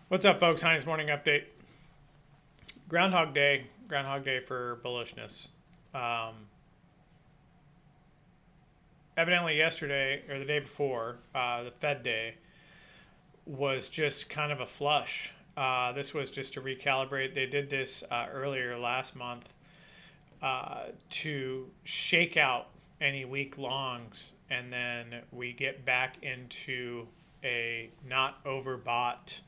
What's up, folks? Heinz Morning Update. Groundhog Day for bullishness. Um, Evidently, yesterday or the day before, the Fed day was just kind of a flush. This was just to recalibrate. They did this earlier last month to shake out any weak longs, and then we get back into a not overbought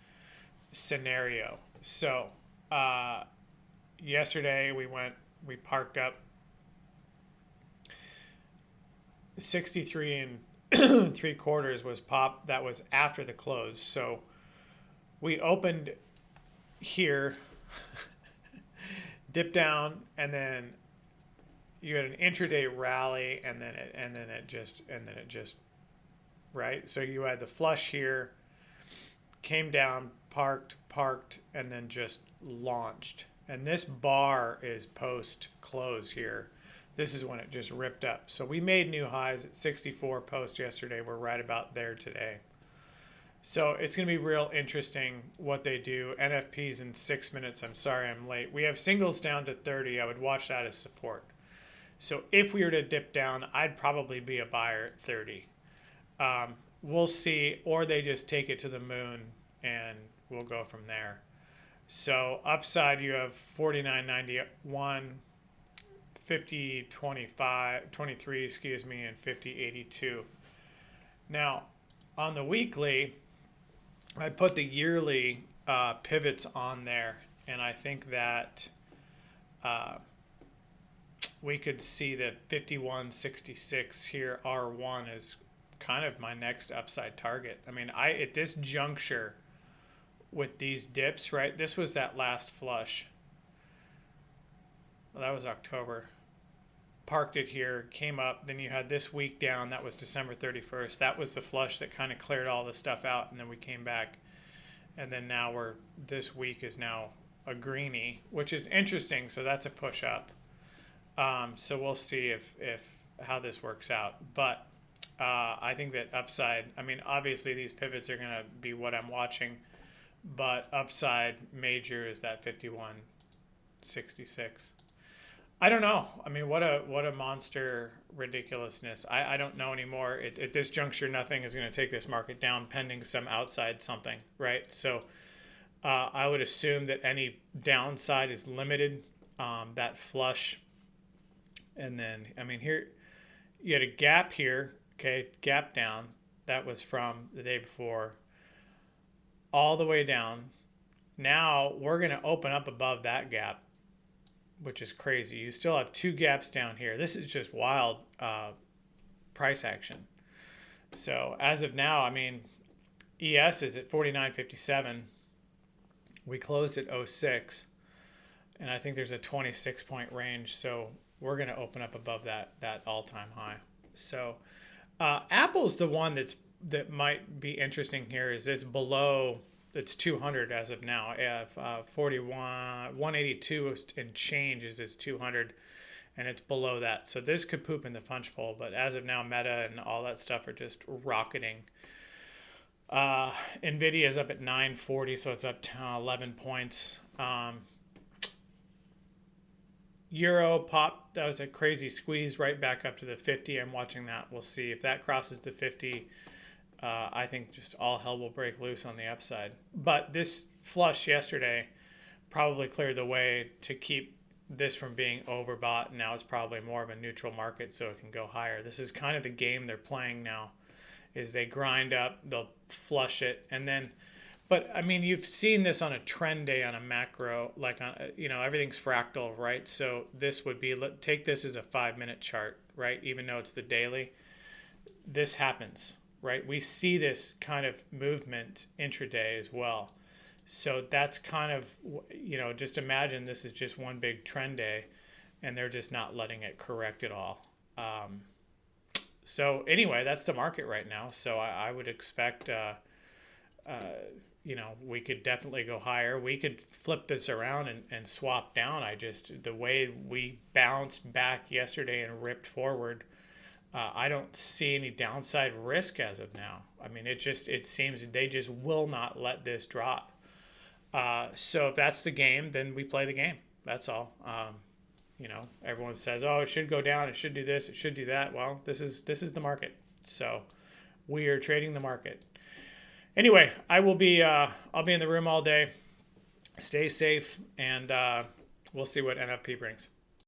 scenario. So, uh, yesterday we parked up 63 and three quarters was pop. That was after the close. So we opened here, dipped down, and then you had an intraday rally, and then it just right. So you had the flush here, came down, parked, and then just launched. And this bar is post close here. This is when it just ripped up. So we made new highs at 64 post yesterday. We're right about there today. So it's going to be real interesting what they do. NFPs in 6 minutes. I'm sorry I'm late. We have singles down to 30. I would watch that as support. So if we were to dip down, I'd probably be a buyer at 30. We'll see. Or they just take it to the moon and we'll go from there. So upside, you have 49.91, 50.25, 23, excuse me, and 50.82. Now, on the weekly, I put the yearly pivots on there, and I think that we could see that 51.66 here, R1 is kind of my next upside target. I mean, at this juncture with these dips, right? This was that last flush. Well, that was October. Parked it here, came up, then you had this week down. That was December 31st. That was the flush that kind of cleared all the stuff out, and then we came back. And then now this week is now a greenie, which is interesting. So that's a push up. So we'll see if how this works out. But I think that upside, I mean, obviously these pivots are going to be what I'm watching, but upside major is that 51.66. I don't know. I mean, what a monster ridiculousness. I don't know anymore. At this juncture, nothing is going to take this market down pending some outside something, right? So I would assume that any downside is limited. That flush. And then, I mean, here you had a gap here, okay, gap down. That was from the day before all the way down. Now we're going to open up above that gap, which is crazy. You still have two gaps down here. This is just wild price action. So as of now, I mean, ES is at 49.57. We closed at '06, and I think there's a 26 point range. So we're going to open up above that all-time high. So Apple's the one that might be interesting here. Is it's below. It's 200 as of now. 182 and change is its 200, and it's below that. So this could poop in the punch bowl, but as of now, Meta and all that stuff are just rocketing. Nvidia is up at 940, so it's up 11 points. Euro pop, that was a crazy squeeze right back up to the 50. I'm watching that. We'll see if that crosses the 50. I think just all hell will break loose on the upside. But this flush yesterday probably cleared the way to keep this from being overbought. Now it's probably more of a neutral market, so it can go higher. This is kind of the game they're playing now, is they grind up, they'll flush it, and then, but I mean, you've seen this on a trend day on a macro, like on, everything's fractal, right? So this would be, take this as a 5-minute chart, right? Even though it's the daily, this happens. Right, we see this kind of movement intraday as well. So that's kind of, just imagine this is just one big trend day, and they're just not letting it correct at all. So anyway, that's the market right now. So I would expect, we could definitely go higher. We could flip this around and swap down. The way we bounced back yesterday and ripped forward, I don't see any downside risk as of now. I mean, it seems they just will not let this drop. So if that's the game, then we play the game. That's all. Everyone says, "Oh, it should go down. It should do this. It should do that." Well, this is the market. So we are trading the market. Anyway, I'll be in the room all day. Stay safe, and we'll see what NFP brings.